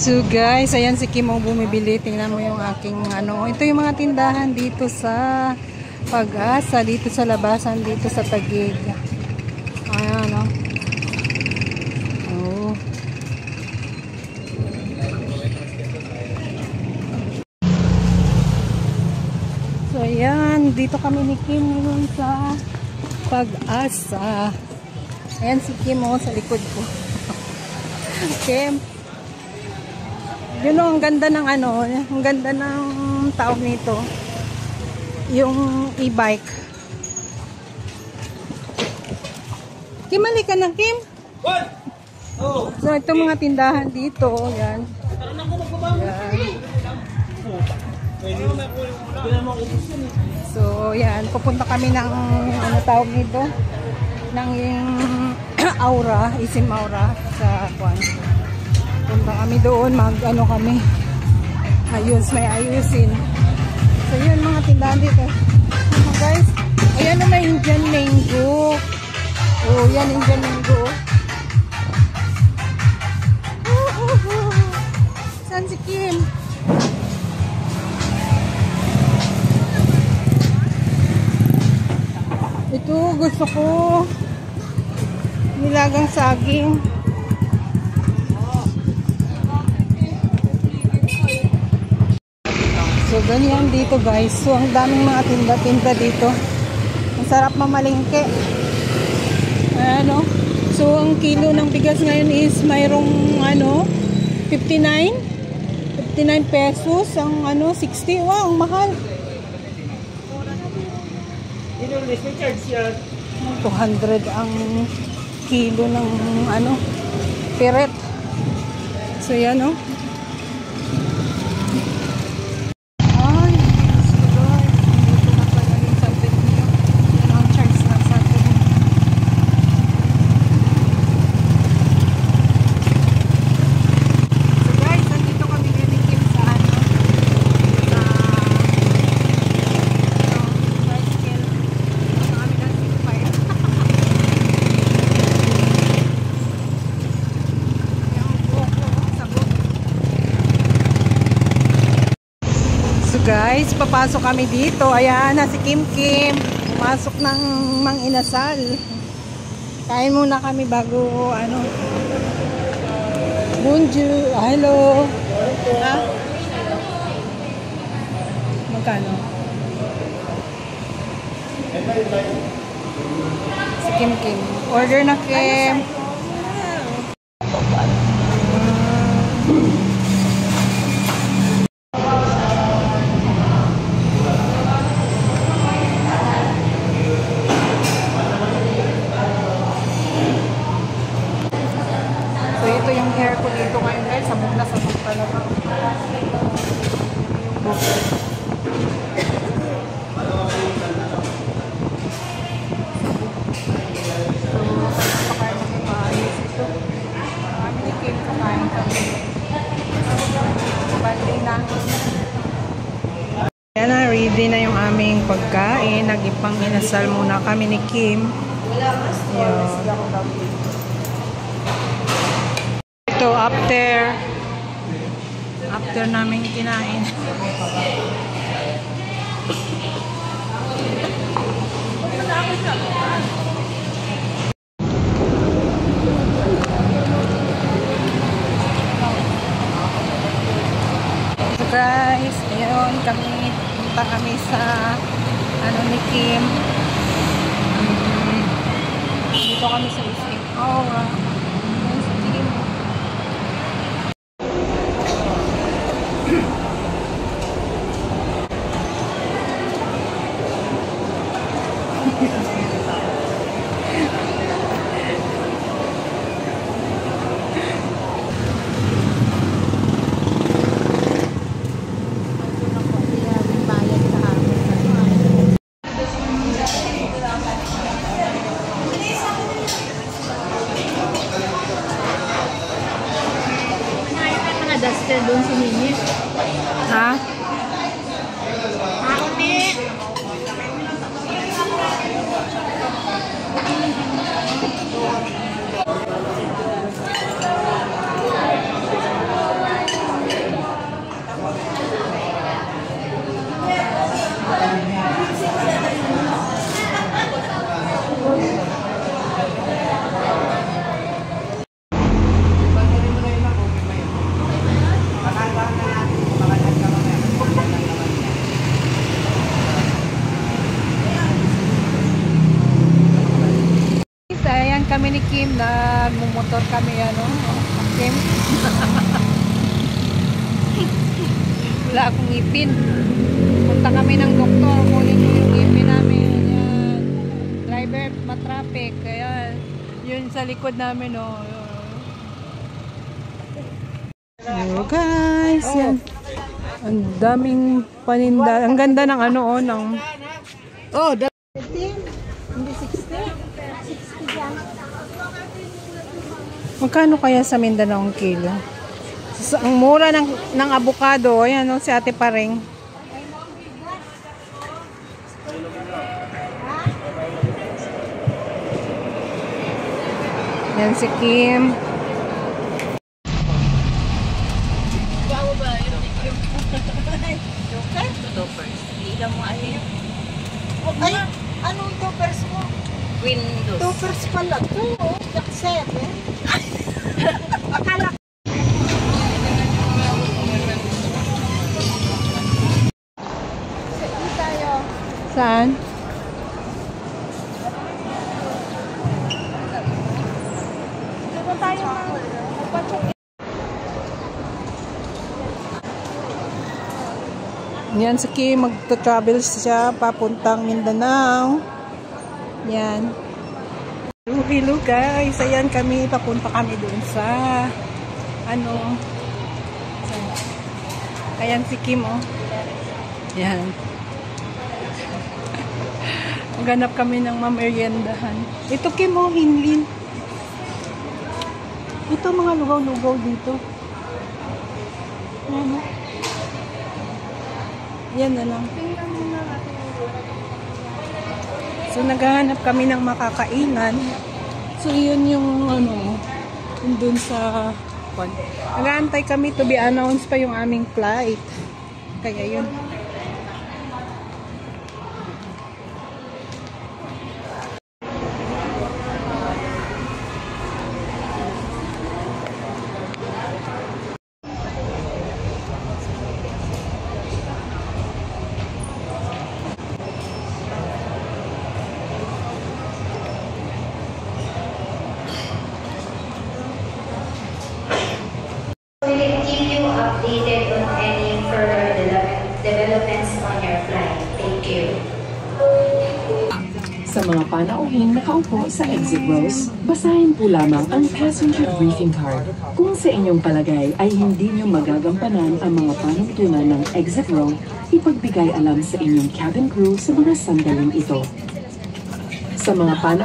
So guys, ayan si Kim ang bumibili. Tingnan mo yung aking ano. Ito yung mga tindahan dito sa Pag-asa, dito sa labasan, dito sa Taguig. Ayan o. Oh. So ayan, dito kami ni Kim ngayon sa Pag-asa. Ayan si Kim o sa likod ko. Kim. Yun o, ang ganda ng ano, ang ganda ng tawag nito. Yung e-bike. Kim, mali ka na, Kim. What? Oh. So, itong mga tindahan dito, yan. So, yan. Pupunta kami ng, ano tawag nito? Ng Aura, Isim Aura sa Kwan. Punta kami doon, mag-ano kami. May ayusin. So, yun mga tindahan dito. Guys, ayan na may Indian mango. Oh, yan Indian mango. Saan si Kim? Ito, gusto ko. Nilagang saging. So, ganyan dito guys. So, ang daming mga tinda-tinda dito. Ang sarap mamalingke. Ano? So, ang kilo ng bigas ngayon is mayroong ano, 59 pesos. Ang ano, 60. Wow, ang mahal. 200 ang kilo ng ano, peret. So, yan o. Guys, papasok kami dito. Ayan na si Kim Kim. Pumasok ng Mang Inasal. Kain muna kami bago ano. Bonjour. Hello. Ha? Magkano? Si Kim Kim. Order na Kim. Hair ko dito ngayon guys, sabog na sabog talaga. So, pakain namin maayos ito. Kami ni Kim, kakain kami. Bali na. Yan na, ready na yung aming pagkain. Nagipang inasal muna kami ni Kim. Yan. So after namin kinain. So guys, ayun punta kami sa ano ni Kim. Dito kami sa Isim Aura. Duster doon si Nini. Ha? Ako ni. nagmumotor kami, ano, Kim. Wala akong ngipin. Punta kami ng doktor, kunin ko yung ngipin namin. Ayan. Driver, matraffic. Kaya, yun sa likod namin, oh. Hello guys, yan. Ang daming paninda. Ang ganda ng ano, oh, ng... Oh, 15? Hindi 60? 60 yan. Magkano kaya sa Mindanao ang kilo? Ang mura ng avocado. Ayan, oh, si Ate Pareng. Yan si Kim. Ay, anong toppers mo? Windows. Toppers pala to, oh. Jackset, eh. Akala ko. Sige tayo. Saan? Dito tayo magpatsok. Yan si Kim, magta-travel siya papuntang Mindanao. Yan. Hello guys, ayan kami, papunta kami doon sa ano. Ayan si Kim, oh. Yan. Maghanap kami ng mameriendahan. Ito Kim, oh, Hinlin. Ito mga lugaw-lugaw dito. Ano? Yan na lang. So, naghahanap kami ng makakainan. So, yun yung, ano, yung dun sa, nag-aantay kami to be announced pa yung aming flight. Kaya yun. We will keep you updated on any further developments on your flight. Thank you. Sa mga panauhing nakaupo sa exit rows, basahin po lamang ang passenger briefing card. Kung sa inyong palagay ay hindi nyo magagampanan ang mga panuntunan ng exit row, ipagbigay alam sa inyong cabin crew sa mga sandaling ito. Sa mga panauhing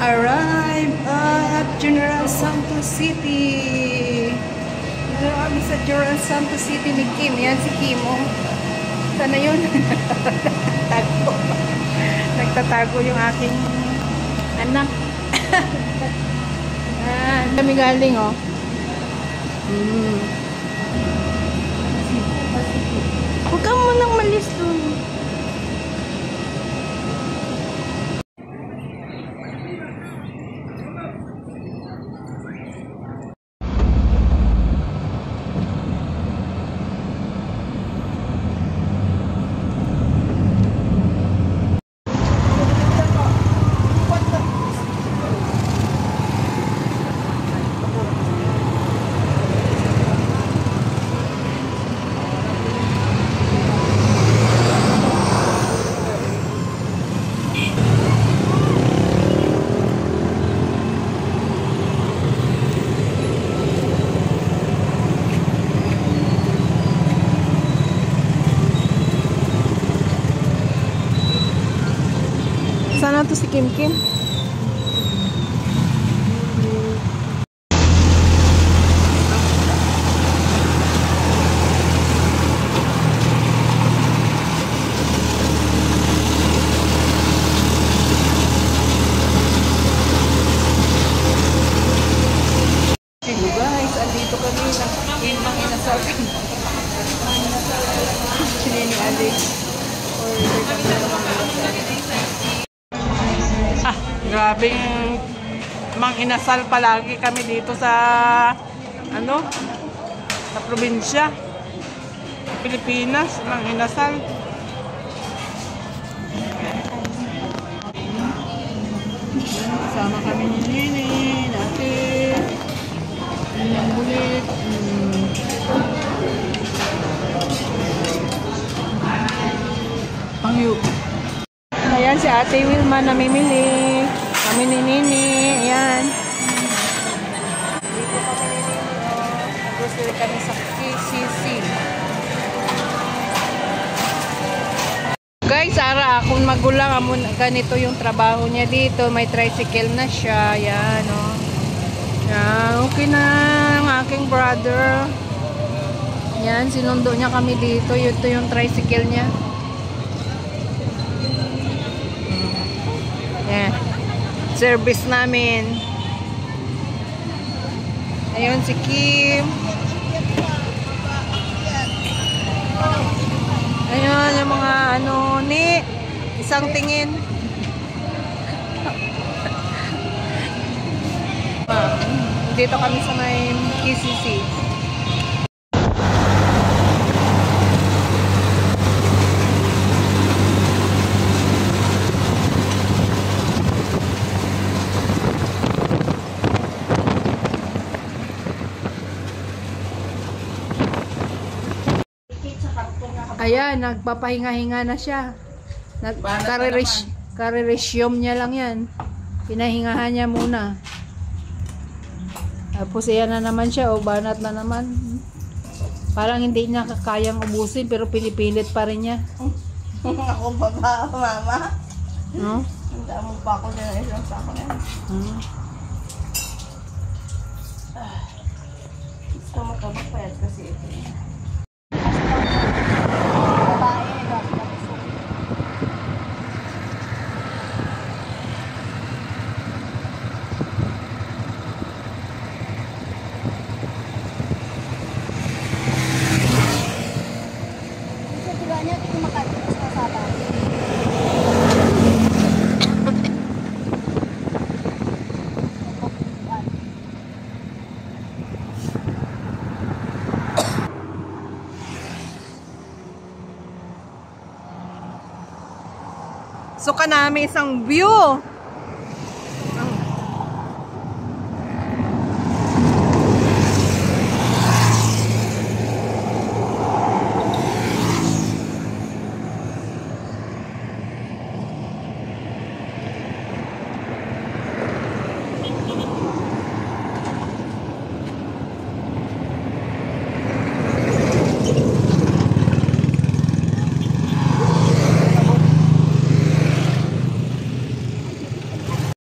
Arrive at General Santos City. Dito kami sa General Santos City ni Kim. Yan si Kim, oh. Sana yun? Nagtatago. Nagtatago yung aking anak. Kami galing, oh. Huwag ka munang malis doon. Sana to si Kim Kim. Hello guys, andito kami ng inasabi. Sini ni Alex. Grabe yung Mang inasal palagi kami dito sa ano? Sa probinsya. Pilipinas, mang inasal. Sama kami ni Nini, Ate, Nini Bulit. Pangyu. Ayan si Ate Wilma namimili. Kami ni Nini. Ayan. Dito kami ni Nini. Nag-grocery kami sa KCC. Guys, ara akong magulang. Ganito yung trabaho niya dito. May tricycle na siya. Ayan, oh. Ayan, okay na ang aking brother. Ayan, sinundo niya kami dito. Ito yung tricycle niya. Ayan. Service namin. Ayun si Kim. Ayun yung mga ano ni isang tingin. Dito kami sa may KCC. Ayan, nagpapahinga-hinga na siya. Kare-resume niya lang yan. Pinahingahan niya muna. Tapos ayan na naman siya. O, banat na naman. Parang hindi niya kayang ubusin pero pinipilit pa rin niya. Ako baba, mama. No? Handa mo pa ako din na isang sako na. Gusto mo kabapayat kasi ito. So kanami isang view.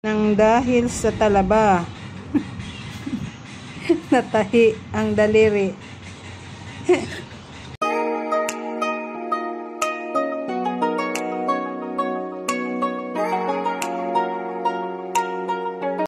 Nang dahil sa talaba natahi ang daliri.